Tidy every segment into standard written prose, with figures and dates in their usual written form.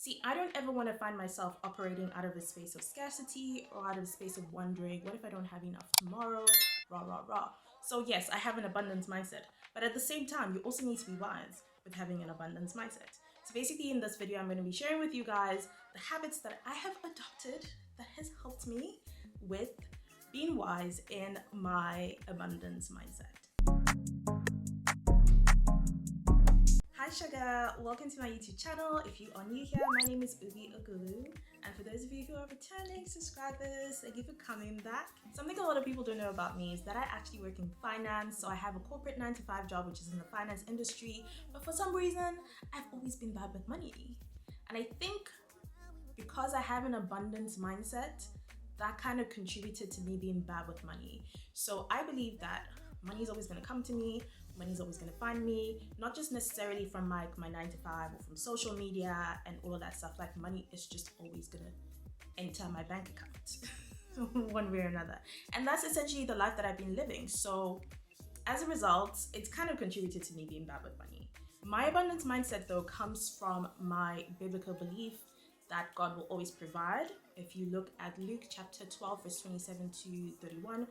See, I don't ever want to find myself operating out of a space of scarcity or out of a space of wondering, what if I don't have enough tomorrow? Rah, rah, rah. So, yes, I have an abundance mindset, but at the same time, you also need to be wise with having an abundance mindset. So, basically, in this video, I'm going to be sharing with you guys the habits that I have adopted that has helped me with being wise in my abundance mindset. Hi sugar, welcome to my YouTube channel. If you are new here, my name is Ubi Ogulu, and for those of you who are returning subscribers, thank you for coming back. Something a lot of people don't know about me is that I actually work in finance. So I have a corporate 9-to-5 job which is in the finance industry, but for some reason I've always been bad with money. And I think because I have an abundance mindset, that kind of contributed to me being bad with money. So I believe that money is always going to come to me. Money's always going to find me, not just necessarily from my 9-to-5 or from social media and all of that stuff. Like, money is just always going to enter my bank account one way or another. And that's essentially the life that I've been living. So as a result, it's kind of contributed to me being bad with money. My abundance mindset, though, comes from my biblical belief that God will always provide. If you look at Luke chapter 12, verse 27 to 31,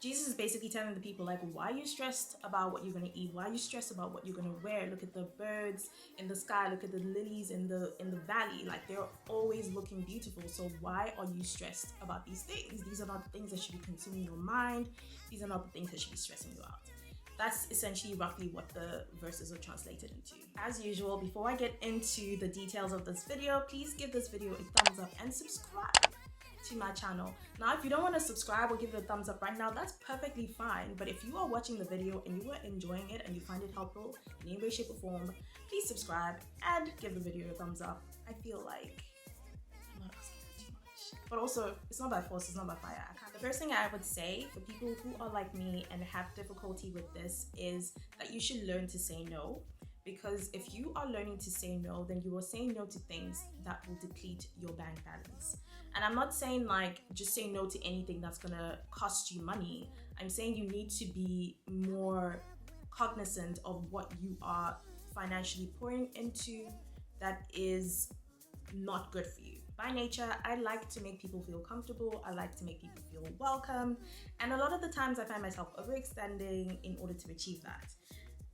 Jesus is basically telling the people, like, why are you stressed about what you're going to eat? Why are you stressed about what you're going to wear? Look at the birds in the sky. Look at the lilies in the valley. Like, they're always looking beautiful. So why are you stressed about these things? These are not the things that should be consuming your mind. These are not the things that should be stressing you out. That's essentially roughly what the verses are translated into. As usual, before I get into the details of this video, please give this video a thumbs up and subscribe to my channel. Now, if you don't want to subscribe or give it a thumbs up right now, that's perfectly fine. But if you are watching the video and you are enjoying it and you find it helpful in any way, shape, or form, please subscribe and give the video a thumbs up. I feel like I'm not asking for too much. But also, it's not by force, it's not by fire. The first thing I would say for people who are like me and have difficulty with this is that you should learn to say no. Because if you are learning to say no, then you are saying no to things that will deplete your bank balance. And I'm not saying like just say no to anything that's gonna cost you money. I'm saying you need to be more cognizant of what you are financially pouring into that is not good for you. By nature, I like to make people feel comfortable. I like to make people feel welcome. And a lot of the times I find myself overextending in order to achieve that.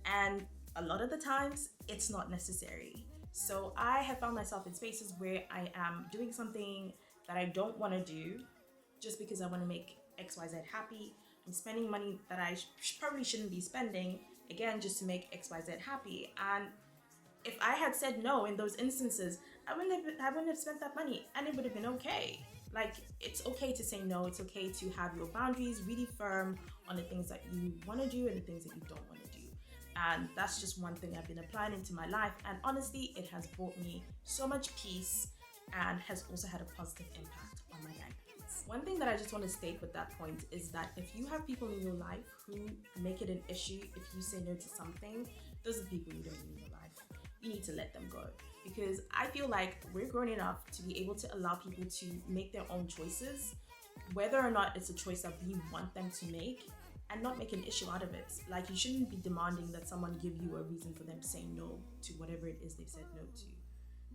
And a lot of the times it's not necessary. So I have found myself in spaces where I am doing something that I don't want to do just because I want to make XYZ happy. I'm spending money that I probably shouldn't be spending, again, just to make XYZ happy. And if I had said no in those instances, I wouldn't have spent that money, and it would have been okay. Like, it's okay to say no. It's okay to have your boundaries really firm on the things that you want to do and the things that you don't want to do. And that's just one thing I've been applying into my life. And honestly, it has brought me so much peace and has also had a positive impact on my bank balance. One thing that I just want to state with that point is that if you have people in your life who make it an issue if you say no to something, those are the people you don't need in your life. You need to let them go. Because I feel like we're grown enough to be able to allow people to make their own choices, whether or not it's a choice that we want them to make, and not make an issue out of it. Like, you shouldn't be demanding that someone give you a reason for them saying no to whatever it is they've said no to.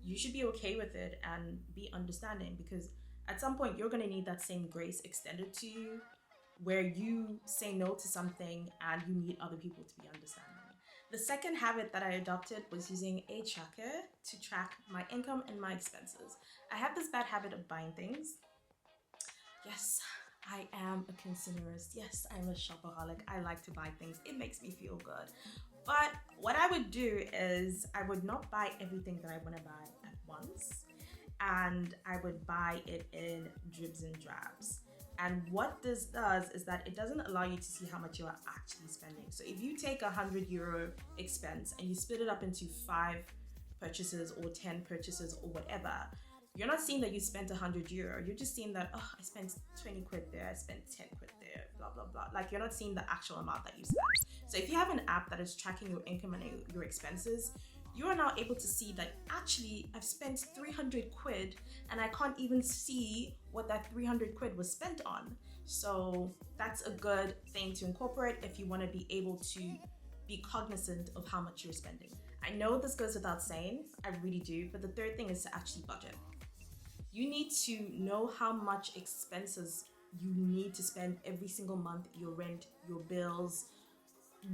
You should be okay with it and be understanding, because at some point you're going to need that same grace extended to you, where you say no to something and you need other people to be understanding. The second habit that I adopted was using a tracker to track my income and my expenses. I have this bad habit of buying things. Yes, I am a consumerist. Yes, I'm a shopaholic. I like to buy things. It makes me feel good. But what I would do is I would not buy everything that I want to buy at once. And I would buy it in dribs and drabs. And what this does is that it doesn't allow you to see how much you are actually spending. So if you take €100 expense and you split it up into 5 purchases or 10 purchases or whatever, you're not seeing that you spent €100. You're just seeing that, oh, I spent 20 quid there, I spent 10 quid there, blah, blah, blah. Like, you're not seeing the actual amount that you spent. So if you have an app that is tracking your income and your expenses, you are now able to see that actually I've spent 300 quid and I can't even see what that 300 quid was spent on. So that's a good thing to incorporate if you want to be able to be cognizant of how much you're spending. I know this goes without saying, I really do, but the third thing is to actually budget. You need to know how much expenses you need to spend every single month, your rent, your bills,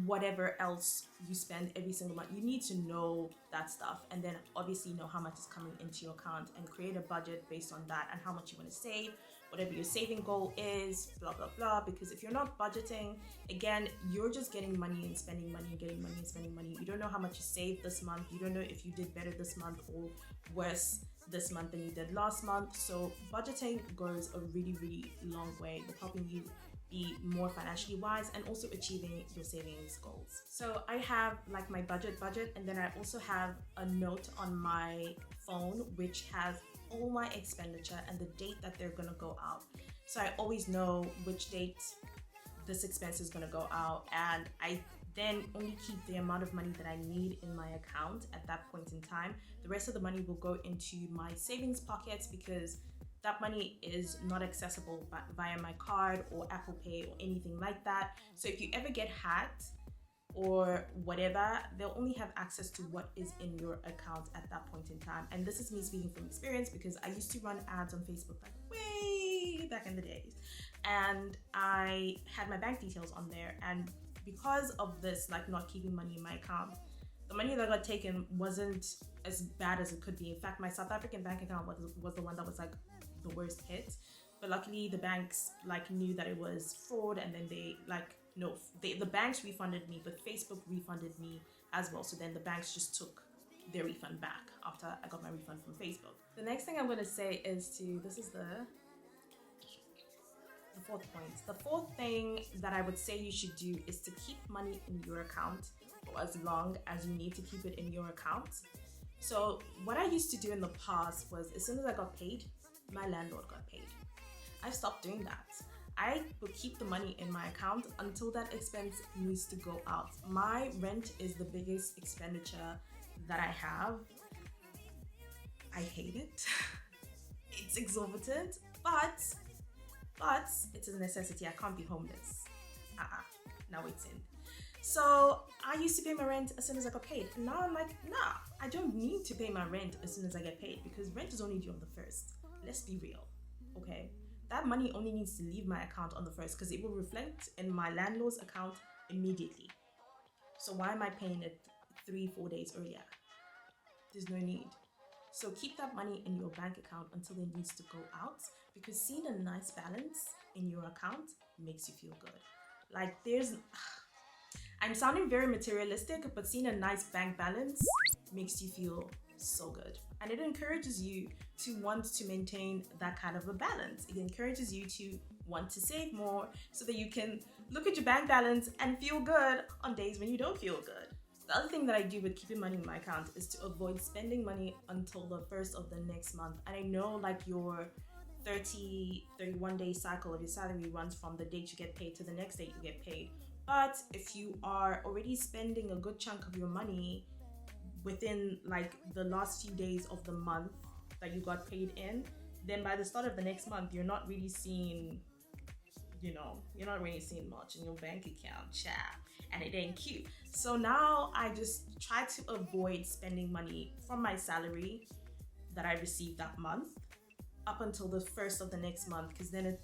whatever else you spend every single month. You need to know that stuff, and then obviously know how much is coming into your account and create a budget based on that and how much you want to save, whatever your saving goal is, blah blah blah. Because if you're not budgeting, again, you're just getting money and spending money, getting money and spending money. You don't know how much you saved this month. You don't know if you did better this month or worse this month than you did last month. So budgeting goes a really long way with helping you be more financially wise and also achieving your savings goals. So I have like my budget, and then I also have a note on my phone which has all my expenditure and the date that they're gonna go out. So I always know which date this expense is gonna go out, and I then only keep the amount of money that I need in my account at that point in time. The rest of the money will go into my savings pockets because that money is not accessible via my card or Apple Pay or anything like that. So if you ever get hacked or whatever, they'll only have access to what is in your account at that point in time. And this is me speaking from experience because I used to run ads on Facebook like way back in the days. And I had my bank details on there. And because of this, like not keeping money in my account, the money that got taken wasn't as bad as it could be. In fact, my South African bank account was the one that was like the worst hit, but luckily the banks like knew that it was fraud, and then the banks refunded me, but Facebook refunded me as well. So then the banks just took their refund back after I got my refund from Facebook. The next thing I'm going to say is this is the fourth point. The fourth thing that I would say you should do is to keep money in your account for as long as you need to keep it in your account. So what I used to do in the past was, as soon as I got paid, my landlord got paid. I've stopped doing that. I will keep the money in my account until that expense needs to go out. My rent is the biggest expenditure that I have. I hate it. It's exorbitant, but it's a necessity. I can't be homeless. Now it's in. So I used to pay my rent as soon as I got paid. And now I'm like, nah, I don't need to pay my rent as soon as I get paid because rent is only due on the 1st. Let's be real, okay? That money only needs to leave my account on the 1st because it will reflect in my landlord's account immediately. So why am I paying it 3-4 days earlier? There's no need. So keep that money in your bank account until it needs to go out, because seeing a nice balance in your account makes you feel good. Like I'm sounding very materialistic, but seeing a nice bank balance makes you feel so good. And it encourages you to want to maintain that kind of a balance. It encourages you to want to save more so that you can look at your bank balance and feel good on days when you don't feel good. The other thing that I do with keeping money in my account is to avoid spending money until the 1st of the next month. And I know like your 31 day cycle of your salary runs from the date you get paid to the next date you get paid. But if you are already spending a good chunk of your money within like the last few days of the month that you got paid in, then by the start of the next month, you're not really seeing, you're not really seeing much in your bank account, child, and it ain't cute. So now I just try to avoid spending money from my salary that I received that month up until the 1st of the next month, because then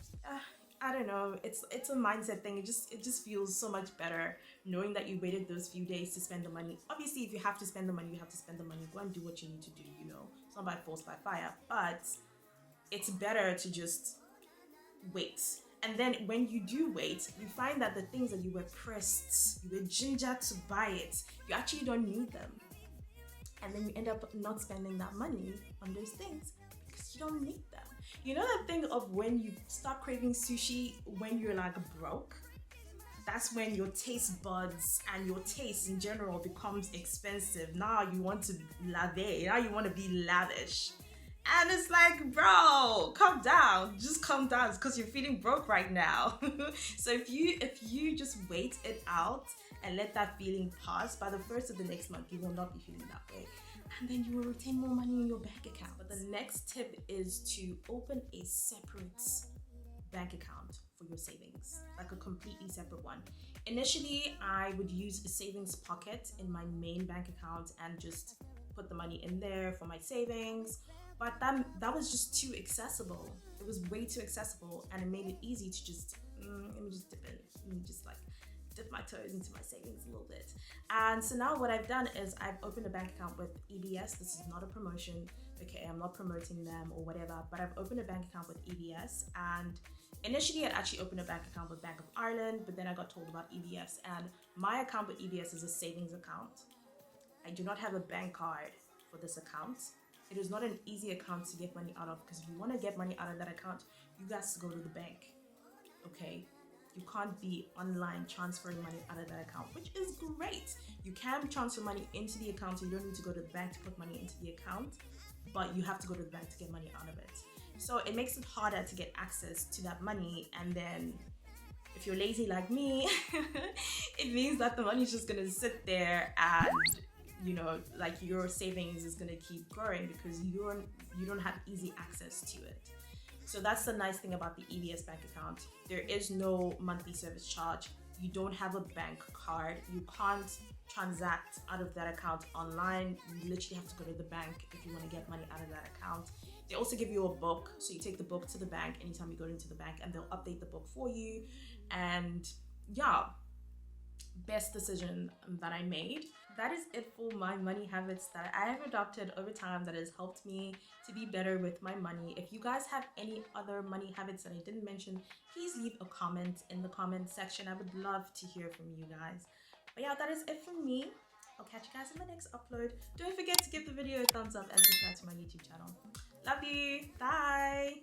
I don't know, it's a mindset thing. It just feels so much better knowing that you waited those few days to spend the money. Obviously, if you have to spend the money, you have to spend the money. Go and do what you need to do, It's not by force, by fire. But it's better to just wait. And then when you do wait, you find that the things that you were pressed, you were gingered to buy it, you actually don't need them. And then you end up not spending that money on those things because you don't need them. You know that thing of when you start craving sushi when you're like broke? That's when your taste buds and your taste in general becomes expensive. Now you want to lavish. Now you want to be lavish. And it's like, bro, calm down. Just calm down. It's because you're feeling broke right now. So if you just wait it out and let that feeling pass, by the 1st of the next month, you will not be feeling that way. And then you will retain more money in your bank account. But the next tip is to open a separate bank account for your savings, like a completely separate one. Initially, I would use a savings pocket in my main bank account and just put the money in there for my savings, but that was just too accessible. It was way too accessible, and it made it easy to just let me just dip in, let me just like dip my toes into my savings a little bit. And so now what I've done is I've opened a bank account with EBS. This is not a promotion, okay? I'm not promoting them or whatever, but I've opened a bank account with EBS. And initially I'd actually opened a bank account with Bank of Ireland, but then I got told about EBS, and my account with EBS is a savings account. I do not have a bank card for this account. It is not an easy account to get money out of, because if you want to get money out of that account, you guys go to the bank, okay? You can't be online transferring money out of that account, which is great. You can transfer money into the account, so you don't need to go to the bank to put money into the account, but you have to go to the bank to get money out of it. So it makes it harder to get access to that money. And then if you're lazy like me, it means that the money is just gonna sit there, and you know, like your savings is gonna keep growing because you don't have easy access to it. So that's the nice thing about the EBS bank account. There is no monthly service charge. You don't have a bank card. You can't transact out of that account online. You literally have to go to the bank if you want to get money out of that account. They also give you a book. So you take the book to the bank anytime you go into the bank, and they'll update the book for you. And yeah, best decision that I made. That is it for my money habits that I have adopted over time that has helped me to be better with my money. If you guys have any other money habits that I didn't mention, please leave a comment in the comment section. I would love to hear from you guys. But yeah, that is it from me. I'll catch you guys in the next upload. Don't forget to give the video a thumbs up and subscribe to my YouTube channel. Love you. Bye.